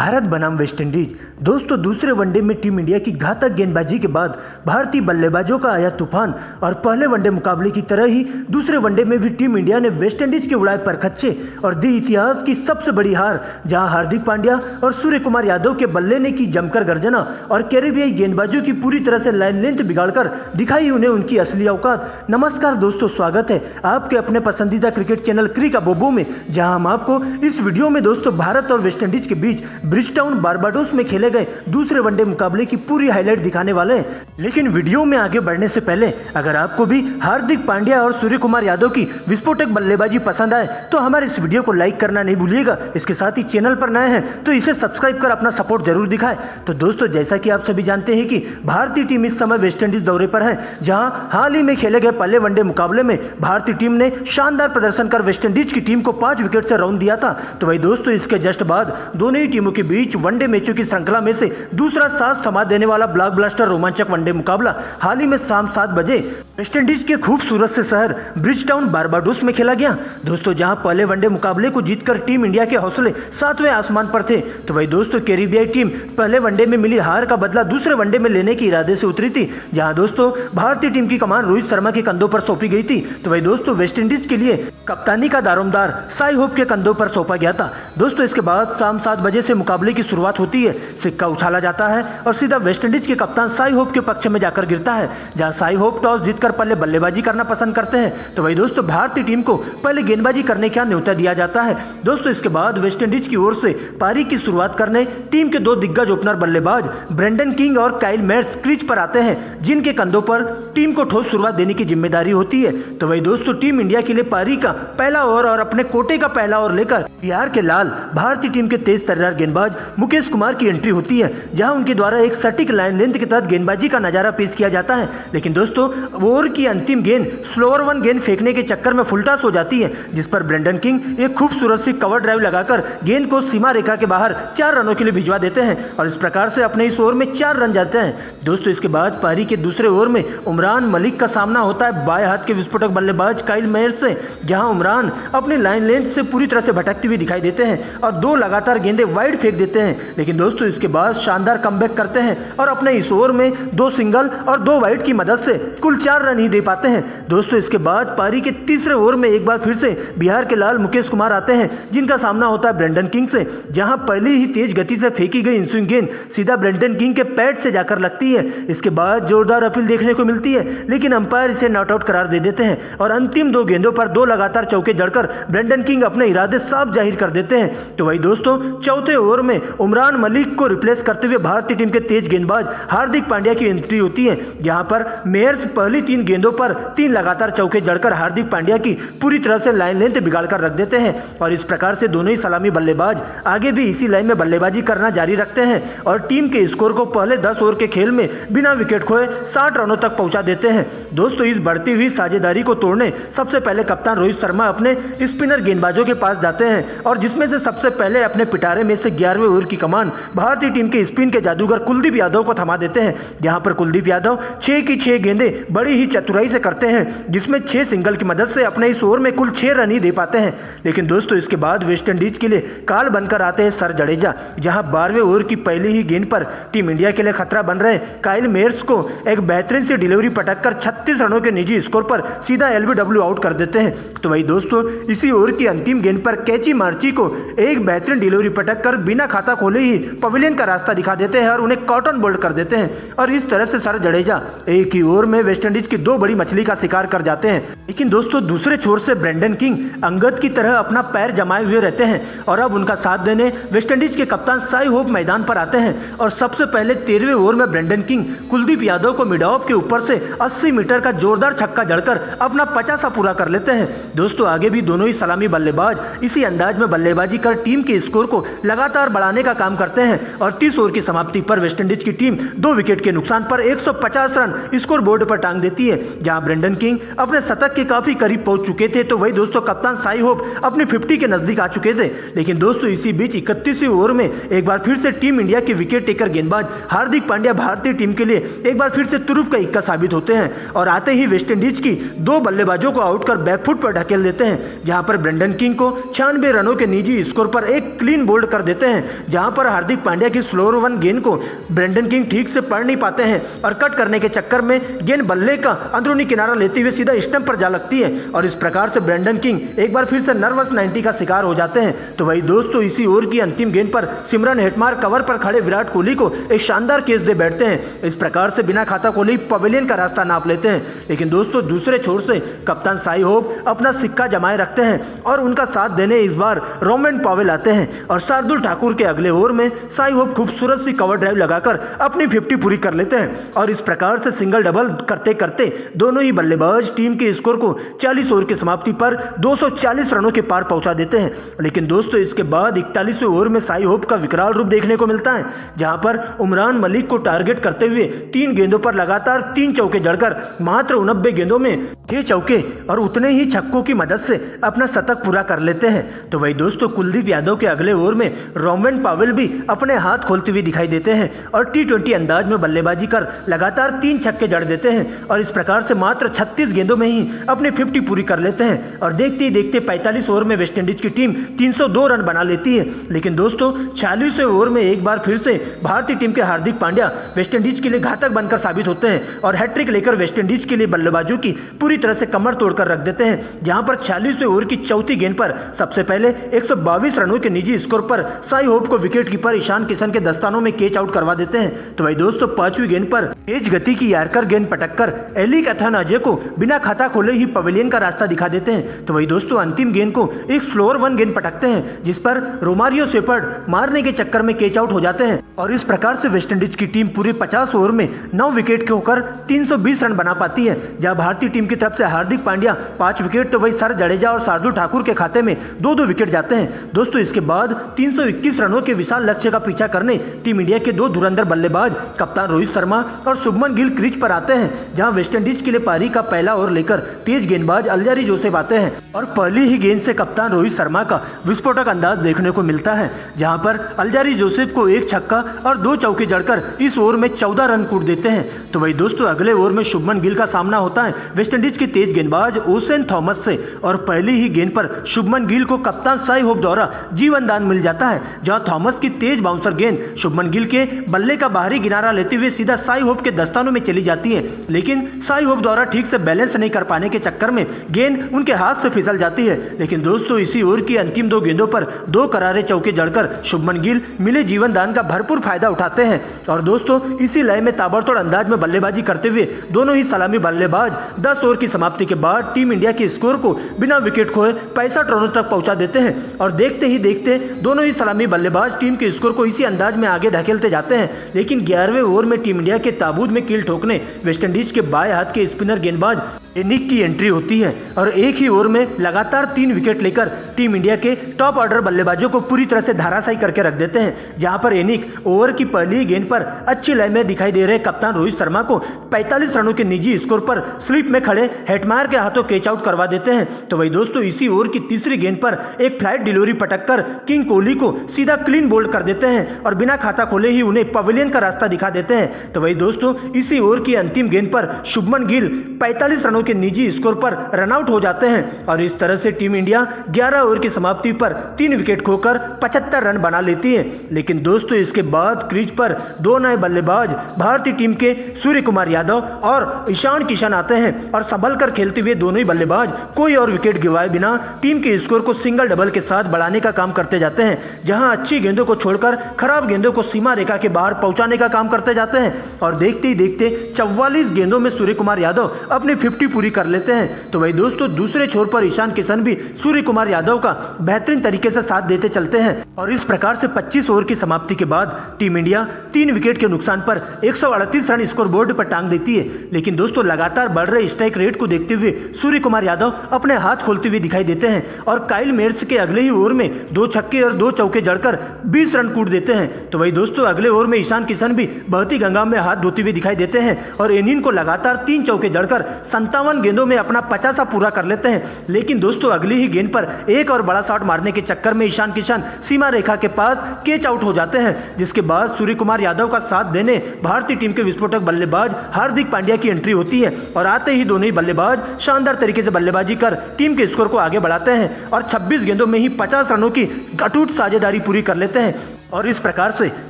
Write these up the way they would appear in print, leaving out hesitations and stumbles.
भारत बनाम वेस्टइंडीज। दोस्तों, दूसरे वनडे में टीम इंडिया की घातक गेंदबाजी के बाद भारतीय बल्लेबाजों का आया तूफान और पहले वनडे मुकाबले की तरह ही दूसरे वनडे में भी टीम इंडिया ने वेस्टइंडीज के उड़ाए परखच्चे और दी इतिहास की सबसे बड़ी हार, जहां हार्दिक पांड्या और सूर्य कुमार यादव के बल्ले ने की जमकर गर्जना और कैरेबियाई गेंदबाजों की पूरी तरह से लाइन लेंथ बिगाड़कर दिखाई उन्हें उनकी असली औकात। नमस्कार दोस्तों, स्वागत है आपके अपने पसंदीदा क्रिकेट चैनल क्रिक बोबो में, जहां हम आपको इस वीडियो में दोस्तों भारत और वेस्टइंडीज के बीच ब्रिजटाउन बारबाडोस में खेले गए दूसरे वनडे मुकाबले की पूरी हाईलाइट दिखाने वाले हैं। लेकिन वीडियो में आगे बढ़ने से पहले अगर आपको भी हार्दिक पांड्या और सूर्य कुमार यादव की विस्फोटक बल्लेबाजी पसंद आए तो हमारे इस वीडियो को लाइक करना नहीं भूलिएगा। इसके साथ ही चैनल पर नए हैं तो इसे सब्सक्राइब कर अपना सपोर्ट जरूर दिखाएं। तो दोस्तों, जैसा कि आप सभी जानते हैं कि भारतीय टीम इस समय वेस्टइंडीज दौरे पर है, जहां हाल ही में खेले गए पहले वनडे मुकाबले में भारतीय टीम ने शानदार प्रदर्शन कर वेस्टइंडीज की टीम को 5 विकेट से रौंद दिया था। तो वही दोस्तों, इसके जस्ट बाद दोनों ही टीमों के बीच वनडे मैचों की श्रृंखला में से दूसरा सांस थमा देने वाला ब्लॉकबस्टर रोमांचक वनडे मुकाबला हाल ही में शाम 7 बजे वेस्टइंडीज के खूबसूरत से शहर ब्रिजटाउन बारबाडोस में खेला गया। दोस्तों, जहां पहले वनडे मुकाबले को जीतकर टीम इंडिया के हौसले 7वें आसमान पर थे, तो वही दोस्तों कैरेबियाई टीम पहले वनडे में मिली हार का बदला दूसरे वनडे में लेने के इरादे से उतरी थी, जहां दोस्तों भारतीय टीम की कमान रोहित शर्मा के कंधों पर सौंपी गई थी। तो वही दोस्तों वेस्टइंडीज के लिए कप्तानी का दारोमदार साई होप के कंधों पर सौंपा गया था। दोस्तों, इसके बाद शाम 7 बजे से मुकाबले की शुरुआत होती है। सिक्का उछाला जाता है और सीधा वेस्टइंडीज के कप्तान साई होप के पक्ष में जाकर गिरता है, जहां साई होप टॉस जीतकर पहले बल्लेबाजी करना पसंद करते हैं। तो वही दोस्तों भारतीय टीम को पहले गेंदबाजी करने का न्योता दिया जाता है। दोस्तों, इसके बाद वेस्टइंडीज की ओर से पारी की शुरुआत करने टीम के 2 दिग्गज ओपनर बल्लेबाज ब्रेंडन किंग और काइल मेयर्स क्रीज पर आते हैं, जिनके कंधों पर टीम को ठोस शुरुआत देने की जिम्मेदारी होती है। तो वही दोस्तों टीम इंडिया के लिए पारी का पहला ओवर और अपने कोटे का पहला ओवर लेकर बिहार के लाल भारतीय टीम के तेज तर्रार गेंदबाज मुकेश कुमार की एंट्री होती है, जहां उनके द्वारा एक सटीक लाइन लेंथ के तहत गेंदबाजी का नजारा पेश किया जाता है। लेकिन दोस्तों, ओवर की अंतिम गेंद स्लोअर वन गेंद फेंकने के चक्कर में फुलटास हो जाती है, जिस पर ब्रेंडन किंग एक खूबसूरत सी कवर ड्राइव लगाकर गेंद को सीमा रेखा के बाहर 4 रनों के लिए भिजवा देते हैं और इस प्रकार से अपने इस ओवर में 4 रन जाते हैं। दोस्तों, इसके बाद पारी के दूसरे ओवर में उमरान मलिक का सामना होता है बाएं हाथ के विस्फोटक बल्लेबाज काइल मेयर्स से, जहां उमरान अपनी लाइन लेंथ से पूरी तरह से भटकती हुई दिखाई देते हैं और 2 लगातार गेंदें वाइड फेंक देते हैं। लेकिन दोस्तों, इसके बाद शानदार कमबैक करते हैं और अपने इस ओवर में 2 सिंगल और 2 वाइड की मदद से कुल 4 रन ही दे पाते हैं। दोस्तों, इसके बाद पारी के तीसरे ओवर में एक बार फिर से बिहार के लाल मुकेश कुमार आते हैं, जिनका सामना होता है ब्रेंडन किंग से, जहां पहले ही तेज गति से फेंकी गई इनस्विंग गेंद सीधा ब्रेंडन किंग के पैड से जाकर लगती है। इसके बाद जोरदार अपील देखने को मिलती है, लेकिन अंपायर इसे नॉट आउट करार दे देते हैं और अंतिम 2 गेंदों पर 2 लगातार चौके जड़कर ब्रेंडन किंग अपने इरादे साफ जाहिर कर देते हैं। तो वही दोस्तों चौथे ओवर में उमरान मलिक को रिप्लेस करते हुए भारतीय टीम के तेज गेंदबाज हार्दिक पांड्या की एंट्री होती है, जहां पर मेयर्स पहली 3 गेंदों पर 3 लगातार चौके जड़कर हार्दिक पांड्या की पूरी तरह से लाइन लेंथ बिगाड़कर रख देते हैं और इस प्रकार से दोनों ही सलामी बल्लेबाज आगे भी इसी लाइन में बल्लेबाजी करना जारी रखते हैं और टीम के स्कोर को पहले 10 ओवर के खेल में बिना विकेट खोए 60 रनों तक पहुंचा देते हैं। दोस्तों, इस बढ़ती हुई साझेदारी को तोड़ने सबसे पहले कप्तान रोहित शर्मा अपने स्पिनर गेंदबाजों के पास जाते हैं और जिसमें से सबसे पहले अपने पिटारे में से 11वें ओवर की कमान भारतीय टीम के स्पिन के जादूगर कुलदीप यादव को थमा देते हैं, जहां पर कुलदीप यादव 6 की 6 गेंदें बड़ी ही चतुराई से करते हैं, जिसमें 6 सिंगल की मदद से अपने इस ओवर में कुल 6 रन ही दे पाते हैं। लेकिन दोस्तों, इसके बाद वेस्टइंडीज के लिए काल बनकर आते हैं सर जडेजा, जहां 12वें ओवर की पहली ही गेंद पर टीम इंडिया के लिए खतरा बन रहे काइल मेयर्स को एक बेहतरीन सी डिलीवरी पटककर 36 रनों के निजी स्कोर पर सीधा LBW आउट कर देते हैं। तो वही दोस्तों इसी ओवर की अंतिम गेंद पर कैची मार्ची को एक बेहतरीन डिलीवरी पटककर बिना खाता खोले ही पवेलियन का रास्ता दिखा देते हैं और उन्हें कॉटन बोल्ड कर देते हैं और इस तरह से सर जडेजा एक ही ओवर में वेस्टइंडीज की 2 बड़ी मछली का शिकार कर जाते हैं। लेकिन दोस्तों, दूसरे छोर से ब्रेंडन किंग अंगद की तरह अपना पैर जमाए हुए रहते हैं और अब उनका साथ देने वेस्टइंडीज के कप्तान साई होप मैदान पर आते हैं और सबसे पहले 13वें ओवर में ब्रेंडन किंग कुलदीप यादव को मिड ऑफ के ऊपर से 80 मीटर का जोरदार छक्का जड़कर अपना 50 पूरा कर लेते हैं। दोस्तों, आगे भी दोनों ही सलामी बल्लेबाज इसी अंदाज में बल्लेबाजी कर टीम के स्कोर को लगातार बढ़ाने का काम करते हैं और 30 ओवर की समाप्ति पर वेस्टइंडीज की टीम 2 विकेट के नुकसान पर 150 रन स्कोर बोर्ड पर टांग देती है, जहां ब्रेंडन किंग अपने शतक के काफी करीब पहुंच चुके थे। तो वही दोस्तों कप्तान साई होप अपनी 50 के नजदीक आ चुके थे। लेकिन दोस्तों, इसी बीच 31वें ओवर में एक बार फिर से टीम इंडिया के विकेट टेकर गेंदबाज हार्दिक पांड्या भारतीय टीम के लिए एक बार फिर से तुरुप का इक्का साबित होते हैं और आते ही वेस्टइंडीज की 2 बल्लेबाजों को आउट कर बैकफुट पर ढकेल देते हैं, जहां पर ब्रेंडन किंग को 96 रनों के निजी स्कोर पर एक क्लीन बोल्ड कर देते हैं हैं, जहां पर हार्दिक पांड्या की स्लोअर वन गेंद को ब्रेंडन किंग ठीक से पढ़ नहीं पाते हैं और कट करने के चक्कर में गेंद बल्ले का अंदरूनी किनारा लेते हुए सीधा स्टंप पर जा लगती है और इस प्रकार से ब्रेंडन किंग एक बार फिर से नर्वस 90 का शिकार हो जाते हैं। तो वही दोस्तों इसी ओवर की अंतिम गेंद पर सिमरन हेटमार कवर पर खड़े विराट कोहली को एक शानदार कैच दे बैठते हैं। इस प्रकार से बिना खाता कोहली पवेलियन का रास्ता नाप लेते हैं। लेकिन दोस्तों दूसरे छोर से कप्तान साई होप अपना सिक्का जमाए रखते हैं और उनका साथ देने इस बार रोमन पॉवेल आते हैं और शार्दुल ठाकुर के अगले ओवर में साई होप खूबसूरत सी कवर ड्राइव लगाकर अपनी 50 पूरी कर लेते हैं और इस प्रकार से सिंगल डबल करते करते दोनों ही बल्लेबाज टीम के स्कोर को 40 ओवर की समाप्ति पर 240 रनों के पार पहुंचा देते हैं। लेकिन दोस्तों इसके बाद 41वें ओवर में साई होप का विकराल रूप देखने को मिलता है, जहां पर उमरान मलिक को टारगेट करते हुए 3 गेंदों पर लगातार 3 चौके जड़कर मात्र 89 गेंदों में 6 चौके और उतने ही छक्कों की मदद से अपना शतक पूरा कर लेते हैं। तो वही दोस्तों कुलदीप यादव के अगले ओवर में रोमन पॉवेल भी अपने हाथ खोलते हुए दिखाई देते हैं और T20 अंदाज में बल्लेबाजी कर लगातार 3 छक्के जड़ देते हैं और इस प्रकार से मात्र 36 गेंदों में ही अपनी 50 पूरी कर लेते हैं और देखते ही देखते 45 ओवर में वेस्टइंडीज की टीम 302 रन बना लेती है। लेकिन दोस्तों 46वें ओवर में एक बार फिर से भारतीय टीम के हार्दिक पांड्या वेस्टइंडीज के लिए घातक बनकर साबित होते हैं और हैट्रिक लेकर वेस्टइंडीज के लिए बल्लेबाजों की पूरी तरह से कमर तोड़कर रख देते हैं, जहां पर 46वें ओवर की चौथी गेंद पर सबसे पहले 122 रनों के निजी स्कोर पर साई होप को विकेट कीपर ईशान किशन के दस्तानों में कैच आउट करवा देते हैं। तो वही दोस्तों 5वीं गेंद पर तेज गति की यार्कर गेंद पटककर एलिक अथानाजे को बिना खाता खोले ही पवेलियन का रास्ता दिखा देते हैं। तो वही दोस्तों अंतिम गेंद को एक स्लोअर वन गेंद पटकते हैं, जिस पर रोमारियो शेपर्ड मारने के चक्कर में कैच आउट हो जाते हैं और इस प्रकार से वेस्टइंडीज की टीम पूरे 50 ओवर में 9 विकेट के होकर 320 रन बना पाती है। जहां भारतीय टीम की तरफ से हार्दिक पांड्या 5 विकेट तो वही सर जडेजा और शार्दुल ठाकुर के खाते में 2-2 विकेट जाते हैं। दोस्तों इसके बाद 321 रनों के विशाल लक्ष्य का पीछा करने टीम इंडिया के 2 धुरंधर बल्लेबाज कप्तान रोहित शर्मा और शुभमन गिल क्रीज पर आते हैं, जहां वेस्टइंडीज के लिए पारी का पहला ओवर लेकर तेज गेंदबाज अल्जारी जोसेफ आते हैं और पहली ही गेंद से कप्तान रोहित शर्मा का विस्फोटक अंदाज देखने को मिलता है, जहां पर अल्जारी जोसेफ को 1 छक्का और 2 चौके जड़कर इस ओवर में 14 रन कूट देते हैं। तो वही दोस्तों अगले ओवर में शुभमन गिल का सामना होता है वेस्टइंडीज के तेज गेंदबाज ओसेन थॉमस से और पहली ही गेंद पर शुभमन गिल को कप्तान साई होप द्वारा जीवन दान मिल जाता है, जहां थॉमस की तेज बाउंसर गेंद शुभमन गिल के बल्ले का बाहरी किनारा लेते हुए सीधा साई होप के दस्तानों में चली जाती है। लेकिन साई होप द्वारा ठीक से बैलेंस नहीं कर पाने के चक्कर में गेंद उनके हाथ से फिसल जाती है। लेकिन दोस्तों इसी ओवर की अंतिम 2 गेंदों पर 2 करारे चौके जड़कर शुभमन गिल मिले जीवन दान का भरपूर फायदा उठाते हैं और दोस्तों इसी लय में ताबड़तोड़ अंदाज में बल्लेबाजी करते हुए दोनों ही सलामी बल्लेबाज 10 ओवर की समाप्ति के बाद टीम इंडिया के स्कोर को बिना विकेट खोए 65 रनों तक पहुंचा देते हैं और देखते ही देखते दोनों ही सलामी बल्लेबाज टीम के स्कोर को इसी अंदाज में आगे ढकेलते जाते हैं। लेकिन 11वें ओवर में टीम इंडिया के ताबूत में कील ठोकने वेस्टइंडीज के बाएं हाथ के स्पिनर गेंदबाज एनिक की एंट्री होती है और एक ही ओवर में लगातार 3 विकेट लेकर टीम इंडिया के टॉप ऑर्डर बल्लेबाजों को पूरी तरह से धाराशायी करके रख देते हैं, जहां पर एनिक ओवर की पहली गेंद पर अच्छी लय में दिखाई दे रहे कप्तान रोहित शर्मा को 45 रनों के निजी स्कोर पर स्लिप में खड़े हेटमायर के हाथों कैच आउट करवा देते हैं। तो वही दोस्तों इसी ओवर की तीसरी गेंद पर एक फ्लाइट डिलीवरी पटककर किंग कोहली को सीधा क्लीन बोल्ड कर देते हैं और बिना खाता खोले ही उन्हें पवेलियन का रास्ता दिखा देते हैं। तो वही दोस्तों इसी ओवर की अंतिम गेंद पर शुभमन गिल 45 रनों के निजी स्कोर पर रनआउट हो जाते हैं और इस तरह से टीम इंडिया 11 ओवर की समाप्ति पर 3 विकेट खोकर 75 रन बना लेती है। लेकिन दोस्तों इसके बाद क्रीज पर 2 नए बल्लेबाज भारतीय टीम के सूर्य कुमार यादव और ईशान किशन आते हैं और संभल कर खेलते हुए दोनों ही बल्लेबाज कोई और विकेट गिवाए बिना टीम के स्कोर को सिंगल डबल के साथ बढ़ाने का काम करते जाते हैं, जहां अच्छी गेंदों को छोड़कर खराब गेंदों को सीमा रेखा के बाहर पहुंचाने का काम करते जाते हैं और देखते ही देखते 44 गेंदों में सूर्य कुमार यादव अपनी 50 पूरी कर लेते हैं। तो वही दोस्तों दूसरे छोर पर ईशान किशन भी सूर्य कुमार यादव का बेहतरीन तरीके से साथ देते चलते हैं और इस प्रकार से 25 ओवर की समाप्ति के बाद टीम इंडिया 3 विकेट के नुकसान पर 138 रन स्कोर बोर्ड पर टांग देती है। लेकिन दोस्तों लगातार बढ़ रहे स्ट्राइक रेट को देखते हुए सूर्य कुमार यादव अपने हाथ खोलते हुए दिखाई देते हैं और काइल मेयर्स के अगले ही ओवर में 2 छक्के और 2 चौके जड़कर 20 रन कूट देते हैं। तो वही दोस्तों अगले ओवर में ईशान किशन भी बहती गंगा में हाथ धोते हुए दिखाई देते हैं और इनिंग को लगातार 3 चौके जड़कर 57 गेंदों में अपना 50 पूरा कर लेते हैं। लेकिन दोस्तों अगली ही गेंद पर एक और बड़ा शॉट मारने के चक्कर में ईशान किशन सीमा रेखा के पास कैच आउट हो जाते हैं, जिसके बाद सूर्य कुमार यादव का साथ देने भारतीय टीम के विस्फोटक बल्लेबाज हार्दिक पांड्या की एंट्री होती है और आते ही दोनों ही बल्लेबाज शानदार तरीके से बल्लेबाजी कर टीम के स्कोर को आगे बढ़ाते हैं और 26 गेंदों में ही 50 रनों की अटूट साझेदारी पूरी कर लेते हैं और इस प्रकार से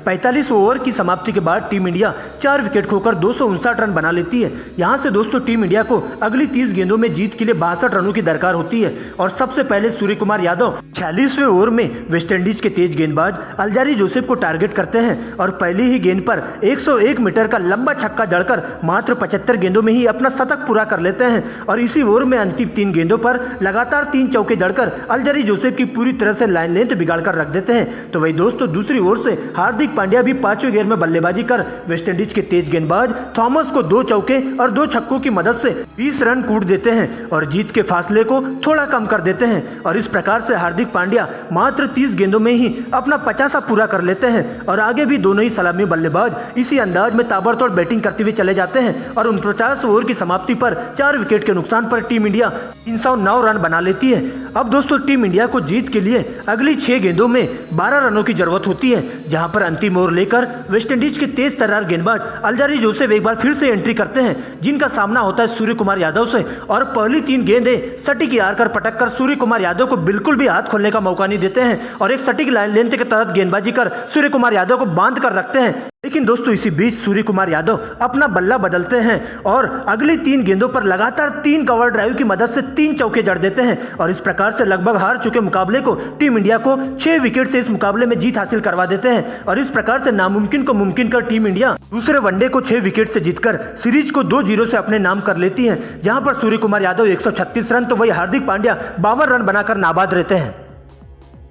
45 ओवर की समाप्ति के बाद टीम इंडिया 4 विकेट खोकर 259 रन बना लेती है। यहां से दोस्तों टीम इंडिया को अगली 30 गेंदों में जीत के लिए 62 रनों की दरकार होती है और सबसे पहले सूर्य कुमार यादव 46वें ओवर में वेस्टइंडीज के तेज गेंदबाज अल्जारी जोसेफ को टारगेट करते हैं और पहली ही गेंद पर 101 मीटर का लंबा छक्का जड़कर मात्र 75 गेंदों में ही अपना शतक पूरा कर लेते हैं और इसी ओवर में अंतिम 3 गेंदों पर लगातार 3 चौके जड़कर अल्जारी जोसेफ की पूरी तरह से लाइन लेंथ बिगाड़ कर रख देते हैं। तो वही दोस्तों दूसरी ओर से हार्दिक पांड्या भी 5वें गेंद में बल्लेबाजी कर वेस्टइंडीज के तेज गेंदबाज थॉमस को 2 चौके और 2 छक्कों की मदद से 20 रन कूट देते हैं और जीत के फासले को थोड़ा कम कर देते हैं और इस प्रकार से हार्दिक पांड्या मात्र 30 गेंदों में ही अपना 50 पूरा कर लेते हैं और आगे भी दोनों ही सलामी बल्लेबाज इसी अंदाज में ताबड़तोड़ बैटिंग करते हुए चले जाते हैं और 49 ओवर की समाप्ति पर 4 विकेट के नुकसान पर टीम इंडिया 309 रन बना लेती है। अब दोस्तों टीम इंडिया को जीत के लिए अगली 6 गेंदों में 12 रनों की जरूरत होती है, जहां पर अंतिम ओवर लेकर वेस्टइंडीज के तेज तर्रार गेंदबाज अल्जारी जोसेफ एक बार फिर से एंट्री करते हैं, जिनका सामना होता है सूर्य कुमार यादव से और पहली 3 गेंदें सटीक यार कर पटक कर सूर्य कुमार यादव को बिल्कुल भी हाथ खोलने का मौका नहीं देते हैं और एक सटीक लाइन लेंथ के तहत गेंदबाजी कर सूर्य कुमार यादव को बांध कर रखते हैं। लेकिन दोस्तों इसी बीच सूर्य कुमार यादव अपना बल्ला बदलते हैं और अगली 3 गेंदों पर लगातार 3 कवर ड्राइव की मदद से 3 चौके जड़ देते हैं और इस प्रकार से लगभग हार चुके मुकाबले को टीम इंडिया को 6 विकेट से इस मुकाबले में जीत हासिल करवा देते हैं और इस प्रकार से नामुमकिन को मुमकिन कर टीम इंडिया दूसरे वनडे को 6 विकेट से जीतकर सीरीज को 2-0 से अपने नाम कर लेती है, जहां पर सूर्य कुमार यादव 136 रन तो वही हार्दिक पांड्या 52 रन बनाकर नाबाद रहते हैं।